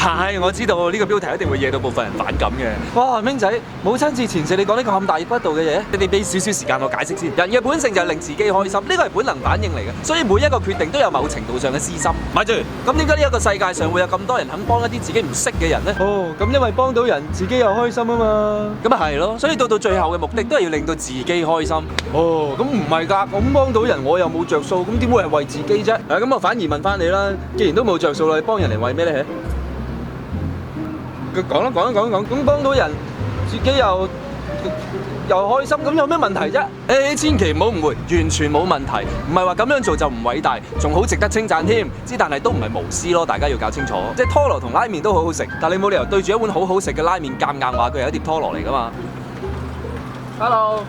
係，我知道呢個標題一定會惹到部分人反感嘅。哇，明仔，母親節前夕你講呢個咁大逆不道嘅嘢，你哋俾少少時間我解釋先。人嘅本性就係令自己開心，呢個係本能反應嚟嘅，所以每一個決定都有某程度上嘅私心。咪住，咁點解呢一個世界上會有咁多人肯幫一啲自己唔識嘅人呢？哦，咁因為幫到人，自己又開心啊嘛。咁啊係咯，所以到最後嘅目的都係要令到自己開心。哦，咁唔係㗎，咁幫到人我又冇着數，咁點會係為自己啫？咁我反而問翻你啦，既然都冇着數啦，你幫人嚟為咩咧？講啦，咁幫到人，自己又開心，咁有咩問題啫？千祈唔好誤會，完全冇問題，唔係話咁樣做就唔偉大，仲好值得稱讚添。但係都唔係無私咯，大家要搞清楚。即係拖羅同拉麵都好好食，但你冇理由對住一碗好好食嘅拉麵夾硬話佢係一碟拖羅嚟㗎嘛。Hello，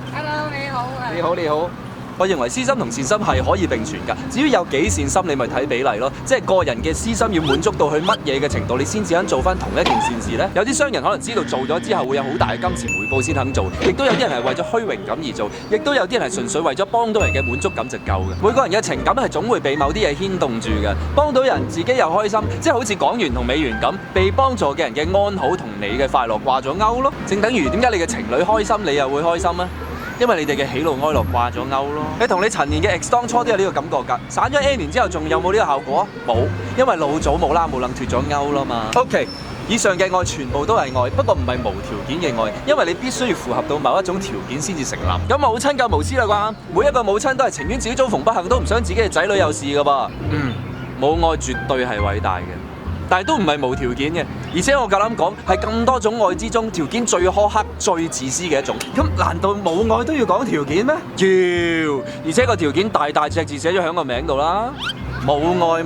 你好啊。你好。我認為私心同善心係可以並存㗎，至於有幾善心，你咪睇比例咯。即係個人嘅私心要滿足到去乜嘢嘅程度，你先至肯做翻同一件善事呢？有啲商人可能知道做咗之後會有好大嘅金錢回報先肯做，亦都有啲人係為咗虛榮感而做，亦都有啲人係純粹為咗幫到人嘅滿足感就夠嘅。每個人嘅情感係總會被某啲嘢牽動住嘅，幫到人自己又開心，即係好似港元同美元咁，被幫助嘅人嘅安好同你嘅快樂掛咗鈎咯。正等於點解你嘅情侶開心，你又會開心啊？因為你哋嘅喜怒哀樂掛咗鈎咯。你同你陳年嘅 ex 當初都有呢個感覺㗎，散咗 N 年之後仲有冇呢個效果啊？冇，因為老早冇啦冇楞脫咗鈎啦嘛。OK， 以上嘅愛全部都係愛，不過唔係無條件嘅愛，因為你必須要符合到某一種條件先至成立。咁母親夠無私啦啩？每一個母親都係情願自己遭逢不幸，都唔想自己嘅仔女有事㗎噃。母愛絕對係偉大嘅。但係都唔係無條件嘅，而且我夠膽講係咁多種愛之中條件最苛刻、最自私嘅一種。咁難道母愛都要講條件咩？要，而且個條件大大隻字寫咗喺個名度啦。母愛，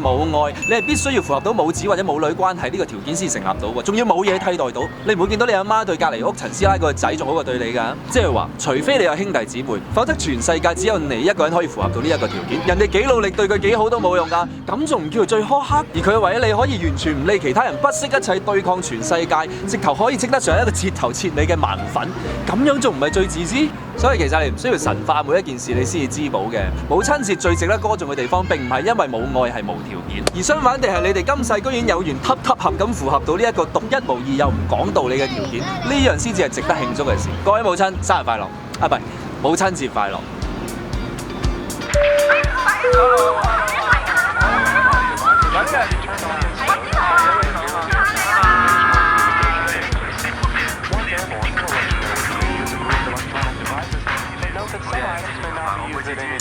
你係必須要符合到母子或者母女關係呢個條件先成立到喎，仲要冇嘢替代到。你唔會見到你阿媽對隔離屋陳師奶個仔仲好過對你㗎。即係話，除非你有兄弟姊妹，否則全世界只有你一個人可以符合到呢一個條件。人哋幾努力對佢幾好都冇用㗎，咁仲唔叫做最苛刻？而佢為咗你可以完全唔理其他人，不惜一切對抗全世界，直頭可以稱得上一個徹頭徹尾嘅盲粉，咁樣仲唔係最自私？所以其實你唔需要神化每一件事，你先至知寶嘅。母親節最值得歌頌嘅地方，並唔係因為母愛係無條件，而相反地係你哋今世居然有緣恰冚咁符合到呢一個獨一無二又唔講道理嘅條件，呢樣先至係值得慶祝嘅事。各位母親，生日快樂！啊，唔係，母親節快樂！